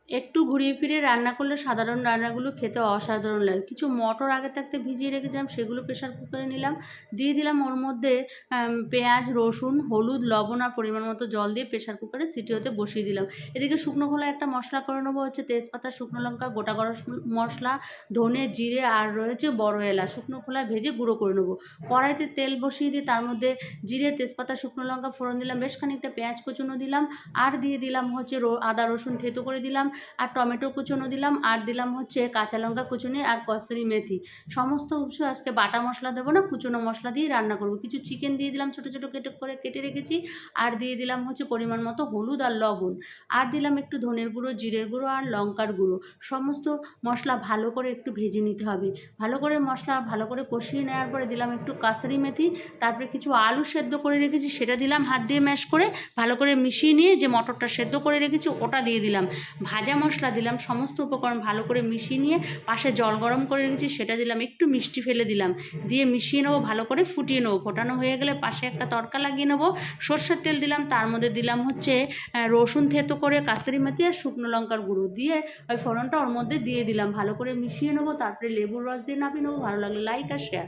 একটু ঘুরিয়ে ফিরিয়ে রান্না করলে সাধারণ রান্নাগুলো খেতে অসাধারণ লাগে। কিছু মটর আগে থাকতে ভিজিয়ে রেখেছিলাম, সেগুলো প্রেশার কুকারে নিলাম, দিয়ে দিলাম ওর মধ্যে পেঁয়াজ, রসুন, হলুদ, লবণ আর পরিমাণ মতো জল দিয়ে প্রেশার কুকারে সিটি হতে বসিয়ে দিলাম। এদিকে শুকনো খোলায় একটা মশলা করে নেবো, হচ্ছে তেজপাতা, শুকনো লঙ্কা, গোটা গরম মশলা, ধনে, জিরে আর রয়েছে বড় এলাচ, শুকনো খোলায় ভেজে গুঁড়ো করে নেবো। কড়াইতে তেল বসিয়ে দিয়ে তার মধ্যে জিরে, তেজপাতা, শুকনো লঙ্কা ফোড়ন দিলাম, বেশ খানিকটা পেঁয়াজ কুচনো দিলাম, আর দিয়ে দিলাম হচ্ছে আদা রসুন থেতো করে দিলাম, আর টমেটো কুচনো দিলাম, আর দিলাম হচ্ছে কাঁচা লঙ্কা কুচুনি আর কসুরি মেথি। সমস্ত কিছু আজকে বাটা মশলা দেবো না, কুচনো মশলা দিয়ে রান্না করব। কিছু চিকেন দিয়ে দিলাম, ছোটো ছোটো কেটে রেখেছি, আর দিয়ে দিলাম হচ্ছে পরিমাণ মতো হলুদ আর লবণ, আর দিলাম একটু ধনের গুঁড়ো, জিরের গুঁড়ো আর লঙ্কার গুঁড়ো। সমস্ত মশলা ভালো করে একটু ভেজে নিতে হবে। ভালো করে মশলা ভালো করে কষিয়ে নেওয়ার পরে দিলাম একটু কাসুরি মেথি, তারপরে কিছু আলু সেদ্ধ করে রেখেছি সেটা দিলাম, হাত দিয়ে ম্যাশ করে ভালো করে মিশিয়ে নিয়ে যে মটরটা সেদ্ধ করে রেখেছি ওটা দিয়ে দিলাম, ভাজা মশলা দিলাম, সমস্ত উপকরণ ভালো করে মিশিয়ে নিয়ে পাশে জল গরম করে রেখেছি সেটা দিলাম, একটু মিষ্টি ফেলে দিলাম, দিয়ে মিশিয়ে নেবো, ভালো করে ফুটিয়ে নেবো। ফোটানো হয়ে গেলে পাশে একটা তড়কা লাগিয়ে নেবো, সর্ষের তেল দিলাম, তার মধ্যে দিলাম হচ্ছে রসুন থেতো করে, কাসুরি মেথি আর শুকনো লঙ্কার গুঁড়ো দিয়ে ওই ফোড়নটা ওর মধ্যে দিয়ে দিলাম, ভালো করে মিশিয়ে নেবো, তারপরে লেবুর রস দিয়ে নামিয়ে নেবো। ভালো লাগলে লাইক আর শেয়ার।